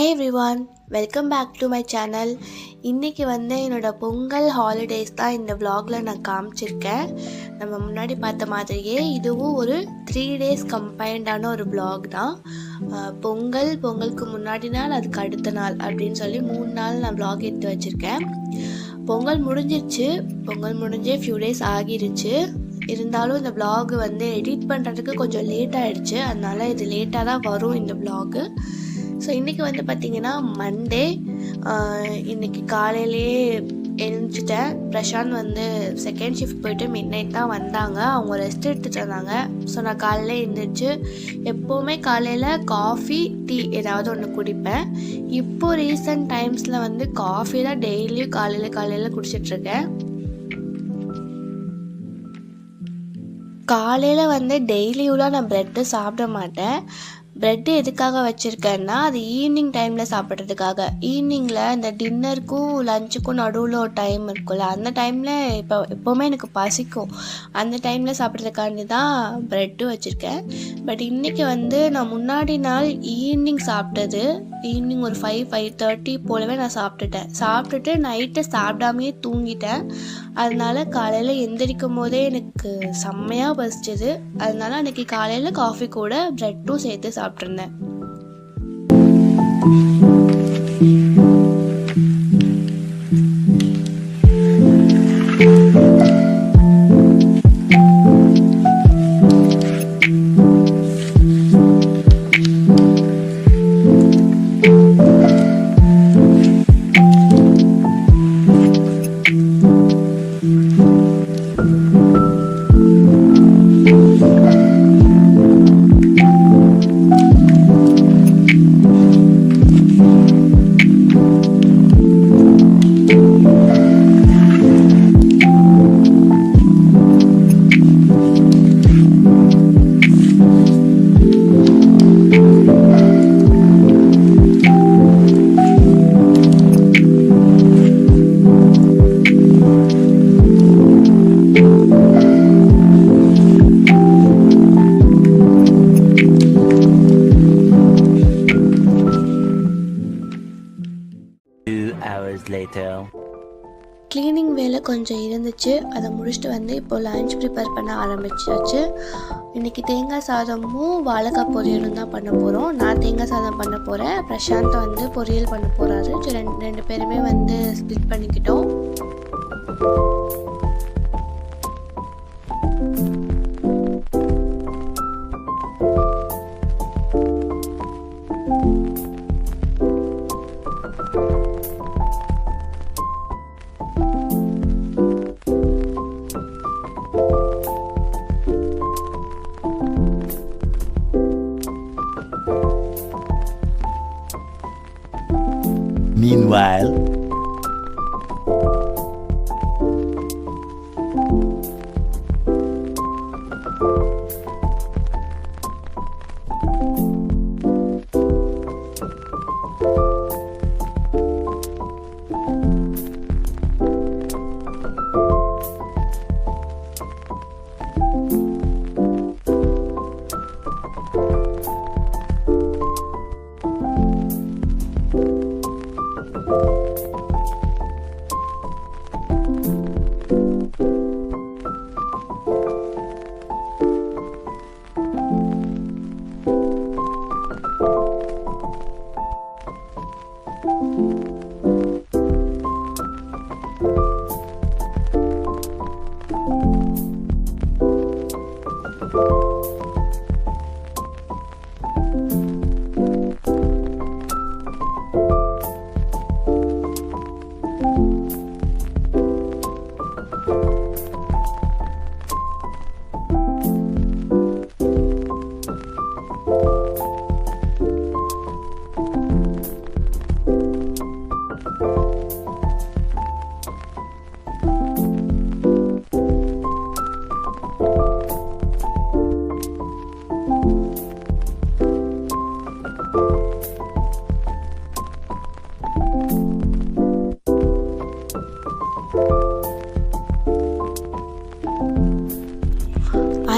Everyone, welcome back to my channel. இன்றைக்கி என்னோடய Pongal holidays தான் இந்த vlogல நான் காமிச்சிருக்கேன். நம்ம முன்னாடி பார்த்த மாதிரியே இதுவும் ஒரு 3 days கம்பைண்டான ஒரு vlog தான். பொங்கலுக்கு முன்னாடி நாள், அதுக்கு அடுத்த நாள் அப்படின்னு சொல்லி 3 நாள் நான் vlog எடுத்து வச்சுருக்கேன். பொங்கல் முடிஞ்சே ஃபியூ டேஸ் ஆகிருச்சு. இருந்தாலும் இந்த vlog எடிட் பண்ணுறதுக்கு கொஞ்சம் லேட் ஆகிடுச்சு. அதனால் இது லேட்டாக தான் வரும் இந்த vlog. ஸோ இன்றைக்கி பார்த்திங்கன்னா மண்டே. இன்றைக்கி காலையிலேயே எழுந்துட்டேன். பிரசாந்த் செகண்ட் ஷிஃப்ட் போயிட்டு மிட் நைட் தான் வந்தாங்க. அவங்க ரெஸ்ட் எடுத்துகிட்டு இருந்தாங்க. ஸோ நான் காலையில் எழுந்திரிச்சு எப்போவுமே காலையில் காஃபி டீ ஏதாவது ஒன்று குடிப்பேன். இப்போது ரீசன்ட் டைம்ஸில் காஃபி தான் டெய்லியும் காலையில் குடிச்சிட்ருக்கேன். காலையில் டெய்லியும்லாம் நான் ப்ரெட்டு சாப்பிட மாட்டேன். ப்ரெட்டு எதுக்காக வச்சுருக்கேன்னா, அது ஈவினிங் டைமில் சாப்பிட்றதுக்காக. ஈவினிங்கில் இந்த டின்னருக்கும் லஞ்சுக்கும் நடுவில் ஒரு டைம் இருக்கும்ல, அந்த டைமில் எப்போவுமே எனக்கு பசிக்கும். அந்த டைமில் சாப்பிட்றதுக்காண்டி தான் ப்ரெட்டு வச்சுருக்கேன். பட் இன்றைக்கி நான் முன்னாடி நாள் ஈவினிங் சாப்பிட்டது. ஈவினிங் ஒரு 5:30 போலவே நான் சாப்பிட்டுட்டு நைட்டு சாப்பிடாமையே தூங்கிட்டேன். அதனால காலையில் எந்திரிக்கும் போதே எனக்கு செம்மையாக பசிச்சது. அதனால அன்றைக்கி காலையில் காஃபி கூட ப்ரெட்டும் சேர்த்து சாப்பிட்ருந்தேன். க்ளீனிங் வேலை கொஞ்சம் இருந்துச்சு. அதை முடிச்சுட்டு இப்போ லஞ்ச் ப்ரிப்பேர் பண்ண ஆரம்பிச்சாச்சு. இன்றைக்கி தேங்காய் சாதமும் வாழைக்காய் பொரியலும் தான் பண்ண போகிறோம். நான் தேங்காய் சாதம் பண்ண போகிறேன். பிரசாந்த் பொரியல் பண்ண போகிறாரு. ரெண்டு பேருமே ஸ்ப்ளிட் பண்ணிக்கிட்டோம். Meanwhile,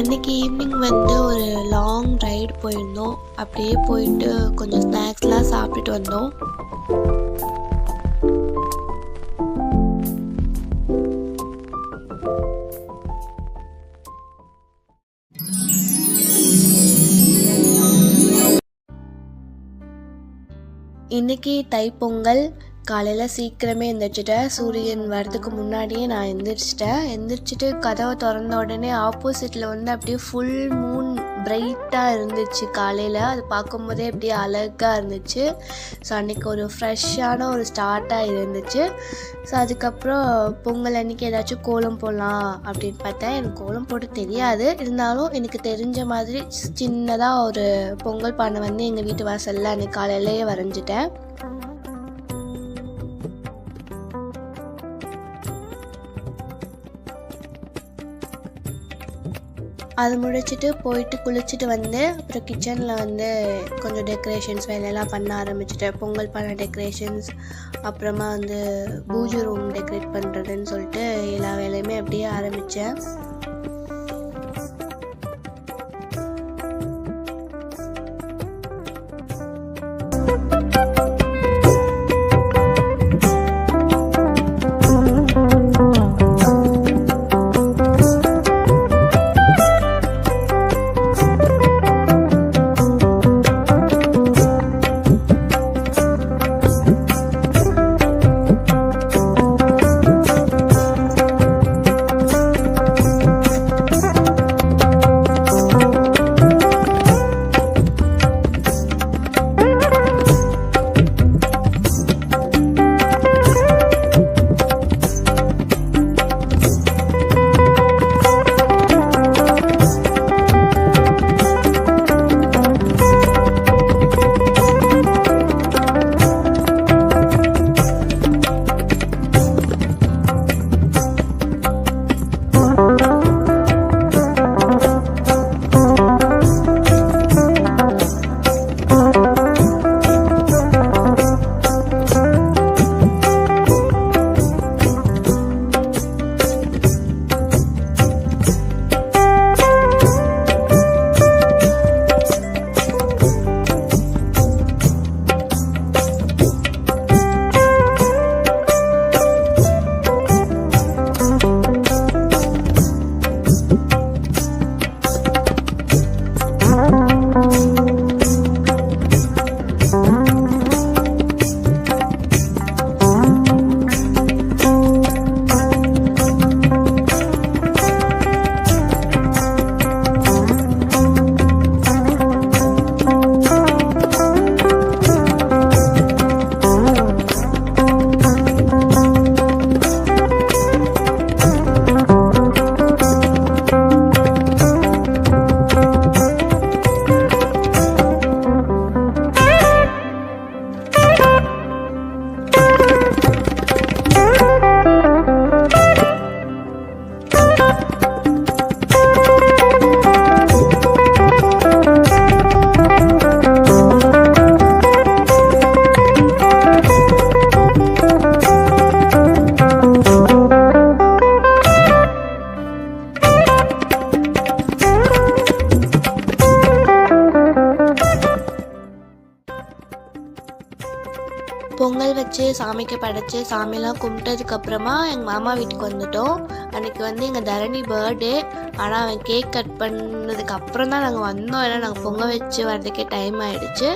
அன்றைக்கி ஈவினிங் வந்து ஒரு லாங் ரைடு போயிருந்தோம். அப்படியே போயிட்டு கொஞ்சம் ஸ்நாக்ஸ்லாம் சாப்பிட்டுட்டு வந்தோம். இன்றைக்கி தைப்பொங்கல். காலையில் சீக்கிரமே எந்திரிச்சிட்டேன். சூரியன் வரதுக்கு முன்னாடியே நான் எந்திரிச்சிட்டு கதவை திறந்த உடனே ஆப்போசிட்டில் வந்து அப்படியே ஃபுல் மூன் பிரைட்டாக இருந்துச்சு காலையில். அது பார்க்கும்போதே அப்படியே அழகாக இருந்துச்சு. ஸோ அன்றைக்கி ஒரு ஃப்ரெஷ்ஷான ஒரு ஸ்டார்ட்டாக இருந்துச்சு. ஸோ அதுக்கப்புறம் பொங்கல் அன்றைக்கி ஏதாச்சும் கோலம் போடலாம் அப்படின்னு பார்த்தேன். எனக்கு கோலம் போட தெரியாது, இருந்தாலும் எனக்கு தெரிஞ்ச மாதிரி சின்னதாக ஒரு பொங்கல் பானை வந்து எங்கள் வீட்டு வாசலில் அன்றைக்கி காலையிலேயே வரைஞ்சிட்டேன். அது முடிச்சுட்டு போயிட்டு குளிச்சுட்டு வந்து அப்புறம் கிச்சனில் வந்து கொஞ்சம் டெக்கரேஷன்ஸ் வேலையெல்லாம் பண்ண ஆரம்பிச்சிட்டேன். பொங்கல் பண்ண டெக்கரேஷன்ஸ், அப்புறமா வந்து பூஜை ரூம் டெக்கரேட் பண்ணுறதுன்னு சொல்லிட்டு எல்லா வேலையுமே அப்படியே ஆரம்பித்தேன். பொங்கல் வச்சு சாமிக்கு படைச்சி சாமியெல்லாம் கும்பிட்டதுக்கப்புறமா எங்கள் மாமா வீட்டுக்கு வந்துட்டோம். அன்றைக்கி வந்து எங்கள் தரணி பர்த்டே. ஆனால் அவன் கேக் கட் பண்ணதுக்கு அப்புறம் தான் நாங்கள் வந்தோம். ஏன்னா நாங்கள் பொங்கல் வச்சு வர்றதுக்கே டைம் ஆகிடுச்சு.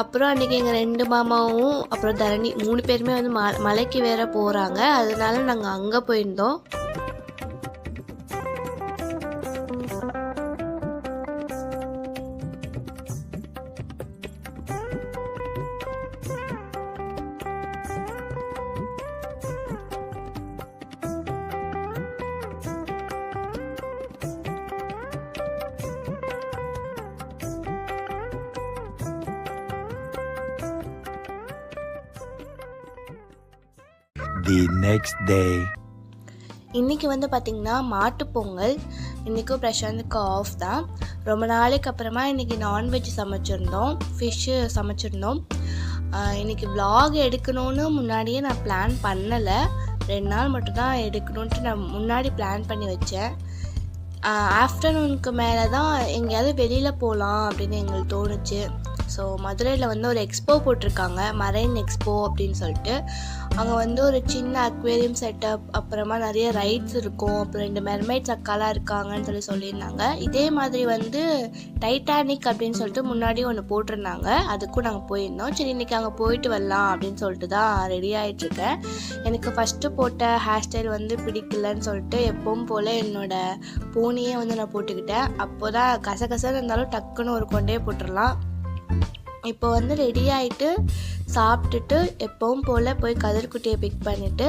அப்புறம் அன்றைக்கி எங்கள் 2 மாமாவும் அப்புறம் தரணி 3 பேருமே வந்து மலைக்கு வேற போகிறாங்க. அதனால நாங்கள் அங்கே போயிருந்தோம். The next day. இன்றைக்கி வந்து பார்த்திங்கன்னா மாட்டுப்பொங்கல். இன்றைக்கும் பிரசாந்துக்கு ஆஃப் தான். ரொம்ப நாளைக்கு அப்புறமா இன்றைக்கி நான்வெஜ் சமைச்சிருந்தோம், ஃபிஷ்ஷு சமைச்சிருந்தோம். இன்றைக்கி vlog எடுக்கணும்னு முன்னாடியே நான் பிளான் பண்ணலை. 2 நாள் மட்டும்தான் எடுக்கணுன்ட்டு நான் முன்னாடி பிளான் பண்ணி வச்சேன். ஆஃப்டர்நூனுக்கு மேலே தான் எங்கேயாவது வெளியில் போகலாம் அப்படின்னு எங்களுக்கு தோணுச்சு. ஸோ மதுரையில் வந்து ஒரு எக்ஸ்போ போட்டிருக்காங்க, மரைன் எக்ஸ்போ அப்படின்னு சொல்லிட்டு. அங்கே வந்து ஒரு சின்ன அக்வேரியம் செட்டப், அப்புறமா நிறைய ரைட்ஸ் இருக்கும், அப்புறம் 2 மெர்மைட்ஸ் அக்காலாம் இருக்காங்கன்னு சொல்லியிருந்தாங்க. இதே மாதிரி வந்து டைட்டானிக் அப்படின்னு சொல்லிட்டு முன்னாடி ஒன்று போட்டிருந்தாங்க, அதுக்கும் நாங்கள் போயிருந்தோம். சரி இன்றைக்கி அங்கே போயிட்டு வரலாம் அப்படின்னு சொல்லிட்டு தான் ரெடி ஆகிட்டுருக்கேன். எனக்கு ஃபஸ்ட்டு போட்ட ஹேர் ஸ்டைல் வந்து பிடிக்கலன்னு சொல்லிட்டு எப்பவும் போல் என்னோடய போனியே வந்து நான் போட்டுக்கிட்டேன். அப்போ தான் கசகசன்னு இருந்தாலும் டக்குன்னு ஒரு கொண்டே போட்டுடலாம். இப்போ வந்து ரெடி ஆகிட்டு சாப்பிட்டுட்டு எப்பவும் போல் போய் கதிர்குட்டியை பிக் பண்ணிவிட்டு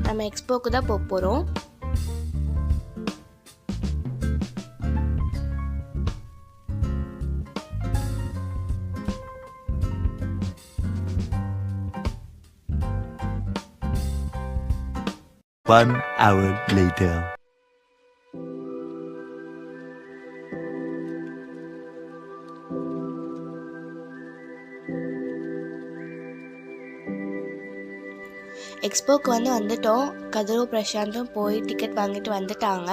நம்ம எக்ஸ்போக்கு தான் போக போகிறோம். One hour later. எக்ஸ்போக்கு வந்து வந்துட்டோம். கதிரும் பிரசாந்தும் போய் டிக்கெட் வாங்கிட்டு வந்துட்டாங்க.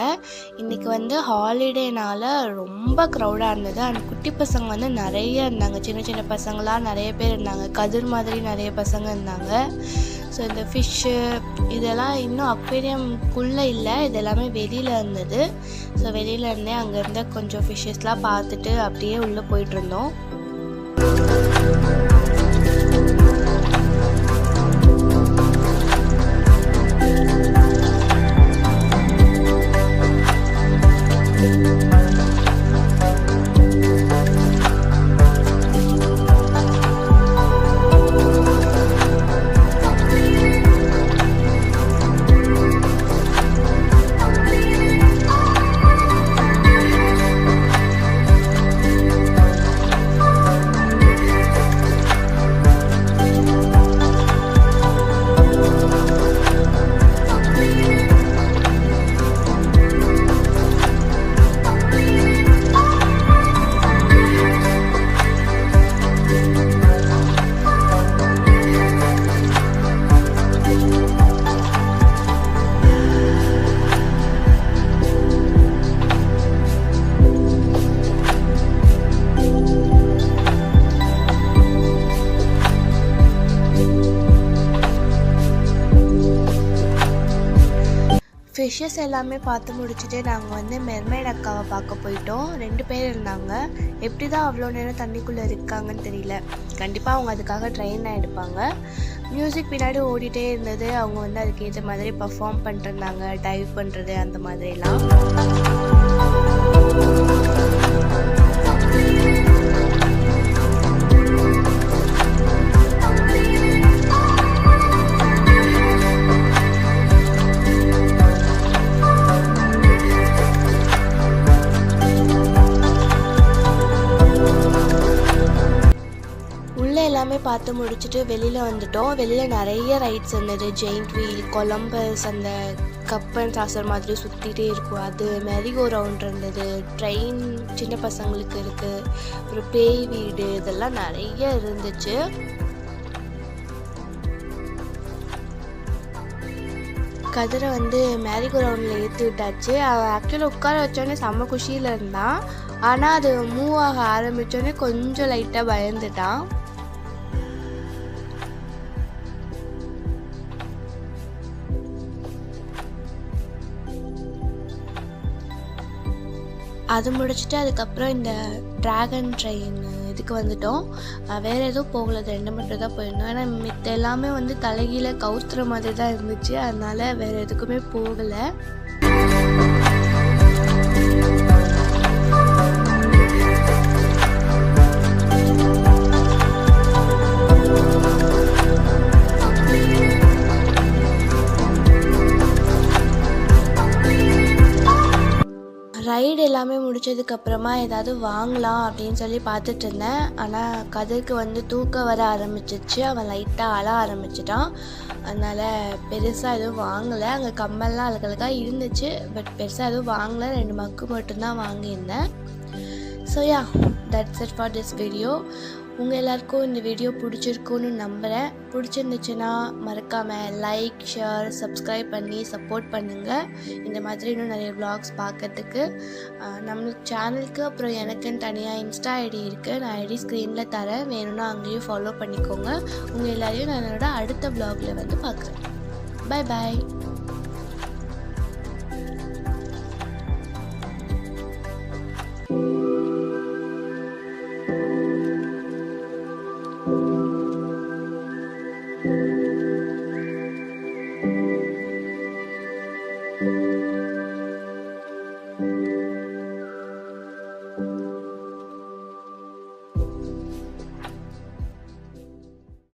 இன்றைக்கி வந்து ஹாலிடேனால ரொம்ப க்ரௌடாக இருந்தது. அந்த குட்டி பசங்க வந்து நிறைய இருந்தாங்க, சின்ன சின்ன பசங்களாம் நிறைய பேர் இருந்தாங்க. கதிர் மாதிரி நிறைய பசங்க இருந்தாங்க. ஸோ இந்த ஃபிஷ்ஷு இதெல்லாம் இன்னும் அக்வேரியம்குள்ளே இல்லை, இது எல்லாமே வெளியில் இருந்தது. ஸோ வெளியில் இருந்தே அங்கேருந்து கொஞ்சம் ஃபிஷ்ஷஸ்லாம் பார்த்துட்டு அப்படியே உள்ளே போயிட்டுருந்தோம். ஃபிஷ்ஷஸ் எல்லாமே பார்த்து முடிச்சுட்டு நாங்கள் வந்து மெர்மைட் அக்காவை பார்க்க போயிட்டோம். 2 பேர் இருந்தாங்க. எப்படி தான் அவ்வளோ நேரம் தண்ணிக்குள்ளே இருக்காங்கன்னு தெரியல. கண்டிப்பாக அவங்க அதுக்காக ட்ரெயின் ஆகிடுப்பாங்க. மியூசிக் பின்னாடி ஓடிட்டே இருந்தது. அவங்க வந்து அதுக்கேற்ற மாதிரி பர்ஃபார்ம் பண்ணிட்டுருந்தாங்க, டைவ் பண்ணுறது அந்த மாதிரிலாம். எல்லாமே பார்த்து முடிச்சுட்டு வெளியில் வந்துட்டோம். வெளியில் நிறைய ரைட்ஸ் இருந்தது. ஜெயிண்ட் வீல், கொலம்பஸ், அந்த கப் அண்ட் சாசர் மாதிரி சுற்றிட்டே இருக்கும், அது மெரிகோ ரவுண்ட் இருந்தது. ட்ரெயின் சின்ன பசங்களுக்கு இருக்குது, ஒரு பேய் வீடு, இதெல்லாம் நிறைய இருந்துச்சு. கதிரை வந்து மேரிகோ ரவுண்டில் ஏற்றி விட்டாச்சு. அவன் ஆக்சுவலாக உட்கார வச்சோடனே செம்ம குஷியில் இருந்தான். ஆனால் அது மூவ் ஆக ஆரம்பித்தோடனே கொஞ்சம் லைட்டாக பயந்துட்டான். அது முடிச்சுட்டு அதுக்கப்புறம் இந்த ட்ராகன் ட்ரெயின் இதுக்கு வந்துட்டோம். வேறு எதுவும் போகல, 2 மட்டும் தான் போயிருந்தோம். ஏன்னா மித்த எல்லாமே வந்து தலைகீழ கவுத்துற மாதிரி தான் இருந்துச்சு, அதனால் வேறு எதுக்குமே போகலை. ரைடு எல்லாமே முடித்ததுக்கப்புறமா ஏதாவது வாங்கலாம் அப்படின்னு சொல்லி பார்த்துட்டு இருந்தேன். ஆனால் கதிருக்கு வந்து தூக்கம் வர ஆரம்பிச்சிச்சு, அவன் லைட்டாக அழ ஆரம்பிச்சிட்டான். அதனால் பெருசாக எதுவும் வாங்கலை. அங்கே கம்மல்லாம் அழகழகாக இருந்துச்சு, பட் பெருசாக எதுவும் வாங்கலை. 2 மக்கு மட்டும்தான் வாங்கியிருந்தேன். So yeah, that's it for this video. உங்கள் எல்லாருக்கும் இந்த வீடியோ பிடிச்சிருக்குன்னு நம்புகிறேன். பிடிச்சிருந்துச்சுன்னா மறக்காமல் லைக், ஷேர், சப்ஸ்கிரைப் பண்ணி சப்போர்ட் பண்ணுங்கள். இந்த மாதிரி இன்னும் நிறைய vlogs பார்க்கறதுக்கு. நம்ம சேனலுக்கு அப்புறம் எனக்குன்னு தனியாக இன்ஸ்டா ஐடி இருக்குது. நான் ஐடி ஸ்க்ரீனில் தரேன், வேணும்னா அங்கேயும் ஃபாலோ பண்ணிக்கோங்க. உங்கள் எல்லாரையும் நான் என்னோட அடுத்த vlogல வந்து பார்க்குறேன். Bye bye. Thank you.